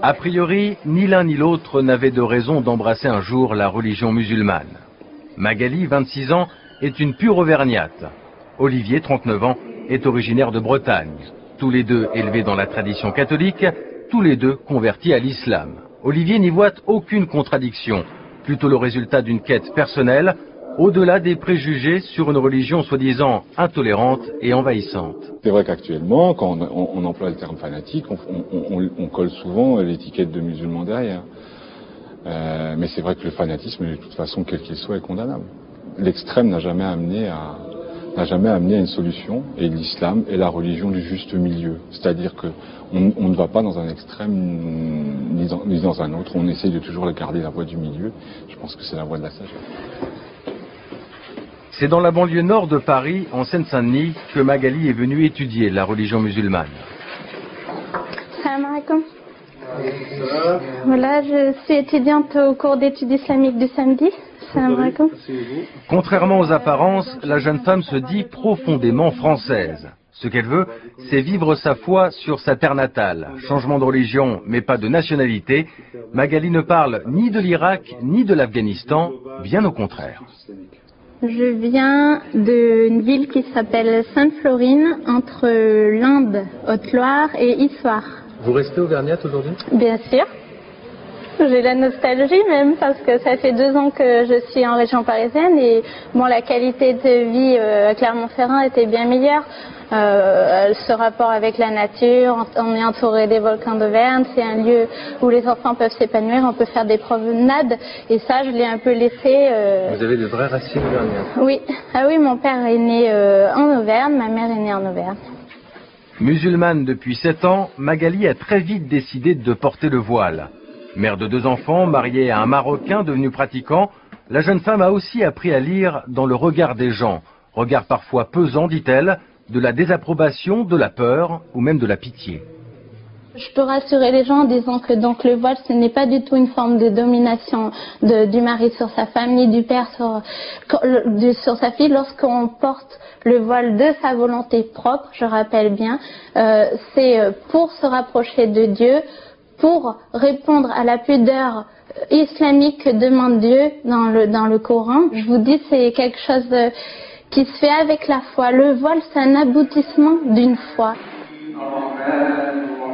A priori, ni l'un ni l'autre n'avait de raison d'embrasser un jour la religion musulmane. Magali, 26 ans, est une pure auvergnate. Olivier, 39 ans, est originaire de Bretagne. Tous les deux élevés dans la tradition catholique, tous les deux convertis à l'islam. Olivier n'y voit aucune contradiction, plutôt le résultat d'une quête personnelle, au-delà des préjugés sur une religion soi-disant intolérante et envahissante. C'est vrai qu'actuellement, quand on emploie le terme fanatique, on colle souvent l'étiquette de musulman derrière. Mais c'est vrai que le fanatisme, de toute façon, quel qu'il soit, est condamnable. L'extrême n'a jamais amené à une solution, et l'islam est la religion du juste milieu. C'est-à-dire qu'on ne va pas dans un extrême ni dans un autre, on essaye de toujours garder la voie du milieu. Je pense que c'est la voie de la sagesse. C'est dans la banlieue nord de Paris, en Seine-Saint-Denis, que Magali est venue étudier la religion musulmane. Salam alaikum. Voilà, je suis étudiante au cours d'études islamiques du samedi. Salam alaikum. Contrairement aux apparences, la jeune femme se dit profondément française. Ce qu'elle veut, c'est vivre sa foi sur sa terre natale. Changement de religion, mais pas de nationalité. Magali ne parle ni de l'Irak, ni de l'Afghanistan, bien au contraire. Je viens d'une ville qui s'appelle Sainte-Florine, entre l'Inde, Haute-Loire et Issoire. Vous restez auvergnate aujourd'hui? Bien sûr. J'ai la nostalgie même parce que ça fait 2 ans que je suis en région parisienne et bon, la qualité de vie à Clermont-Ferrand était bien meilleure. Ce rapport avec la nature, on est entouré des volcans d'Auvergne, c'est un lieu où les enfants peuvent s'épanouir, on peut faire des promenades et ça je l'ai un peu laissé. Vous avez de vraies racines auvergnates? Oui, ah oui, mon père est né en Auvergne, ma mère est née en Auvergne. Musulmane depuis 7 ans, Magali a très vite décidé de porter le voile. Mère de 2 enfants, mariée à un Marocain devenu pratiquant, la jeune femme a aussi appris à lire dans le regard des gens. Regard parfois pesant, dit-elle, de la désapprobation, de la peur ou même de la pitié. Je peux rassurer les gens en disant que donc le voile ce n'est pas du tout une forme de domination du mari sur sa femme ni du père sur sa fille. Lorsqu'on porte le voile de sa volonté propre, je rappelle bien, c'est pour se rapprocher de Dieu, pour répondre à la pudeur islamique que demande Dieu dans le Coran. Je vous dis, c'est quelque chose qui se fait avec la foi. Le voile, c'est un aboutissement d'une foi.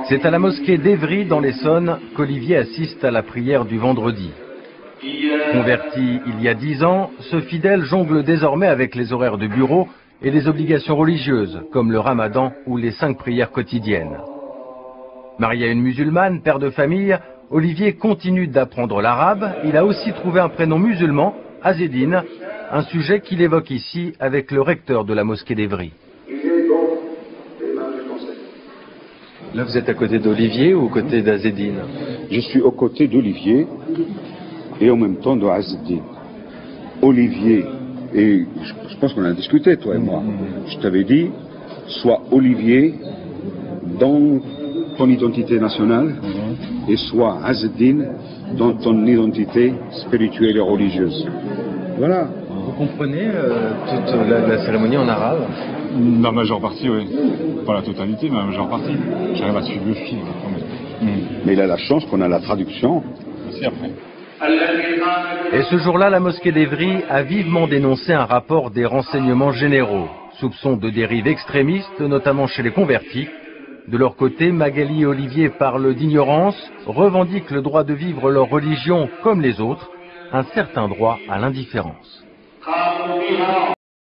C'est à la mosquée d'Evry, dans l'Essonne, qu'Olivier assiste à la prière du vendredi. Converti il y a 10 ans, ce fidèle jongle désormais avec les horaires de bureau et les obligations religieuses, comme le ramadan ou les 5 prières quotidiennes. Marié à une musulmane, père de famille, Olivier continue d'apprendre l'arabe. Il a aussi trouvé un prénom musulman, Azzedine, un sujet qu'il évoque ici avec le recteur de la mosquée d'Evry. Là, vous êtes à côté d'Olivier ou aux côtés d'Azzedine? Je suis aux côtés d'Olivier et en même temps de Azzedine. Olivier, et je pense qu'on a discuté, toi et moi. Je t'avais dit, sois Olivier dans ton identité nationale et sois Azzedine dans ton identité spirituelle et religieuse. Voilà. Vous comprenez toute la cérémonie en arabe? La majeure partie, oui. Pas la totalité, mais la majeure partie. J'arrive à suivre le fil. Mais il a la chance qu'on a la traduction. C'est après. Et ce jour-là, la mosquée d'Evry a vivement dénoncé un rapport des renseignements généraux. Soupçons de dérives extrémistes, notamment chez les convertis. De leur côté, Magali et Olivier parlent d'ignorance, revendiquent le droit de vivre leur religion comme les autres, un certain droit à l'indifférence.